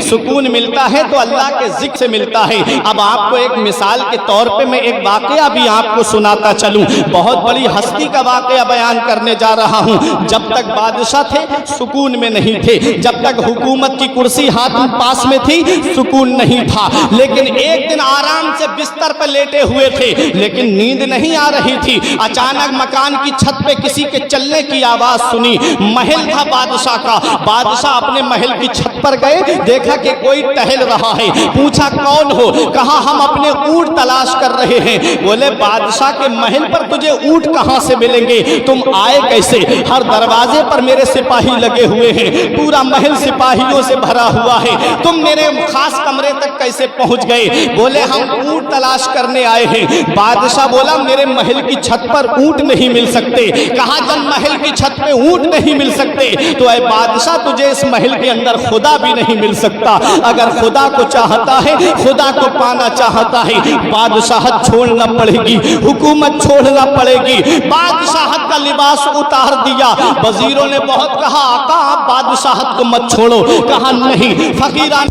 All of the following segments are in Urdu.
سکون ملتا ہے تو اللہ کے ذکر سے ملتا ہے۔ اب آپ کو ایک مثال کے طور پہ میں ایک واقعہ بھی آپ کو سناتا چلوں، بہت بڑی ہستی کا واقعہ بیان کرنے جا رہا ہوں۔ جب تک بادشاہ تھے سکون میں نہیں تھے، جب تک حکومت کی کرسی ہاتھ پاس میں تھی سکون نہیں تھا، لیکن ایک دن آرام سے بستر پر لیٹے ہوئے تھے لیکن نیند نہیں آ رہی تھی۔ اچانک مکان کی چھت پہ کسی کے چلنے کی آواز سنی۔ محل تھا بادشاہ کا۔ بادشاہ اپنے محل کی چھت پر گئے، دیکھا کہ کوئی ٹہل رہا ہے، پوچھا کون ہو؟ کہا ہم اپنے اونٹ تلاش کر رہے ہیں۔ بولے بادشاہ کے محل پر تجھے اونٹ کہاں سے ملیں گے؟ تم آئے کیسے؟ ہر دروازے پر میرے سپاہی لگے ہوئے ہیں، پورا محل سپاہیوں سے بھرا ہوا ہے، تم میرے خاص کمرے تک کیسے پہنچ گئے؟ بولے ہم اونٹ تلاش کرنے آئے ہیں۔ بادشاہ بولا میرے محل کی چھت پر اونٹ نہیں مل سکتے۔ کہا جب محل کی چھت پہ اونٹ نہیں مل سکتے تو اے بادشاہ تجھے اس محل کے اندر خدا بھی نہیں مل سکتا۔ اگر خدا کو چاہتا ہے، خدا کو پانا چاہتا ہے، بادشاہت چھوڑنا پڑے گی، حکومت چھوڑنا پڑے گی۔ بادشاہت کا لباس اتار دیا۔ وزیروں نے بہت کہا آقا آپ بادشاہت کو مت چھوڑو۔ کہا نہیں، فقیران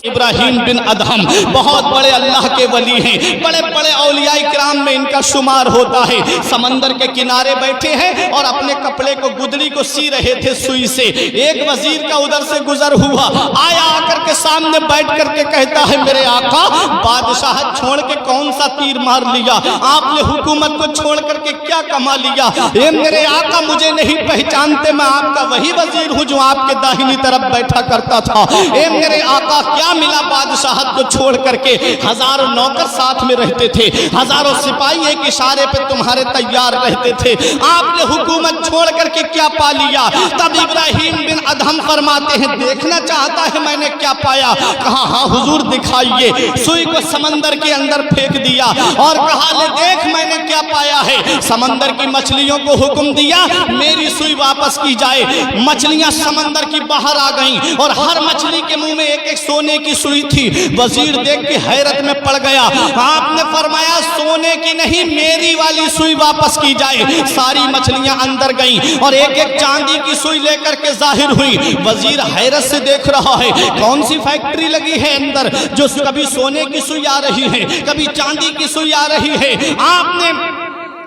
ابراہیم بن ادہم بہت بڑے اللہ کے ولی ہیں، بڑے بڑے اولیاء کرام میں ان کا شمار ہوتا ہے۔ سمندر کے کنارے بیٹھے ہیں اور اپنے کپڑے کو گدڑی کو سی رہے تھے سوئی سے۔ ایک وزیر کا ادھر سے گزر ہوا، آیا آ کر کے سامنے بیٹھ کر کے کہتا ہے میرے آقا بادشاہت چھوڑ کے کون سا تیر مار لیا؟ آپ نے حکومت کو چھوڑ کر کے کیا کما لیا؟ اے میرے آقا مجھے نہیں پہچانتے، میں آپ کا وہی وزیر ہوں جو آپ کے داہنی طرف بیٹھا کرتا تھا۔ اے میرے آقا کیا ملا بادشاہت کو چھوڑ کر کے؟ ہزاروں نوکر ساتھ میں رہتے تھے، ہزاروں سپاہی ایک اشارے پہ تمہارے تیار رہتے تھے، آپ نے حکومت چھوڑ کر کے کیا پا لیا؟ تب ابراہیم بن ادہم فرماتے ہیں دیکھنا چاہتا ہے میں نے کیا پایا؟ کہا ہاں حضور دکھائیے۔ سوئی کو سمندر کے اندر پھینک دیا اور کہا لے دیکھ میں نے کیا پایا ہے۔ سمندر کی مچھلیوں کو حکم دیا میری سوئی واپس کی جائے۔ مچھلیاں سمندر کی باہر آ گئیں اور ہر مچھلی کے منہ میں ایک ایک سونے کی سوئی تھی۔ وزیر دیکھ کے حیرت میں پڑ گیا۔ آپ نے فرمایا سونے کی نہیں میری والی سوئی واپس کی جائے۔ ساری مچھلیاں اندر گئیں اور ایک ایک چاندی کی سوئی لے کر کے ظاہر ہوئی۔ وزیر حیرت سے دیکھ رہا ہے کون سی فیکٹری لگی ہے اندر جو کبھی سونے کی سوئی آ رہی ہے، کبھی چاندی کی سوئی آ رہی ہے۔ آپ نے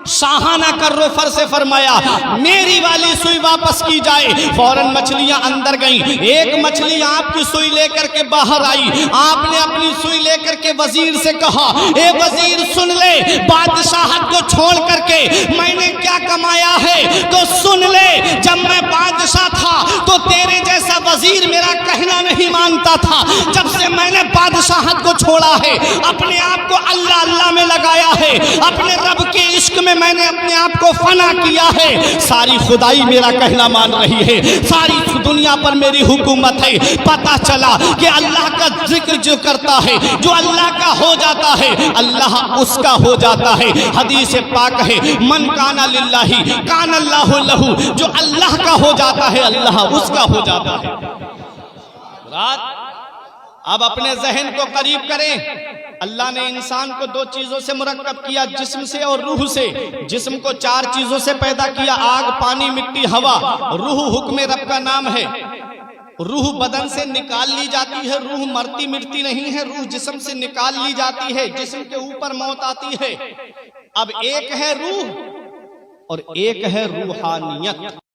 شاہانہ کر سے فرمایا میری والی سوئی واپس کی جائے۔ فوراً مچھلیاں اندر گئیں۔ ایک مچھلی آپ کی سوئی لے کر کے باہر آئی۔ آپ نے اپنی سوئی لے کر کے وزیر سے کہا اے وزیر سن لے، بادشاہت کو چھوڑ کر کے میں نے کیا کمایا ہے تو سن لے۔ جب میں بادشاہ تھا تو تیرے جیسا وزیر میرا کہنا نہیں مانتا تھا۔ جب سے میں نے بادشاہت کو چھوڑا ہے، اپنے آپ کو اللہ اللہ میں لگایا ہے، اپنے رب کے عشق میں میں نے اپنے آپ کو فنا کیا ہے، ساری خدائی میرا کہنا مان رہی ہے، ساری دنیا پر میری حکومت ہے۔ پتہ چلا کہ اللہ کا ذکر جو کرتا ہے، جو اللہ کا ہو جاتا ہے، اللہ اس کا ہو جاتا ہے۔ حدیث پاک ہے من کان للہ کان اللہ لہو، جو اللہ کا ہو جاتا ہے اللہ اس کا ہو جاتا ہے۔ اب اپنے ذہن کو قریب کریں۔ اللہ نے انسان کو دو چیزوں سے مرکب کیا، جسم سے اور روح سے۔ جسم کو چار چیزوں سے پیدا کیا، آگ، پانی، مٹی، ہوا۔ روح حکم رب کا نام ہے۔ روح بدن سے نکال لی جاتی ہے، روح مرتی مٹتی نہیں ہے، روح جسم سے نکال لی جاتی ہے، جسم کے اوپر موت آتی ہے۔ اب ایک ہے روح اور ایک ہے روحانیت۔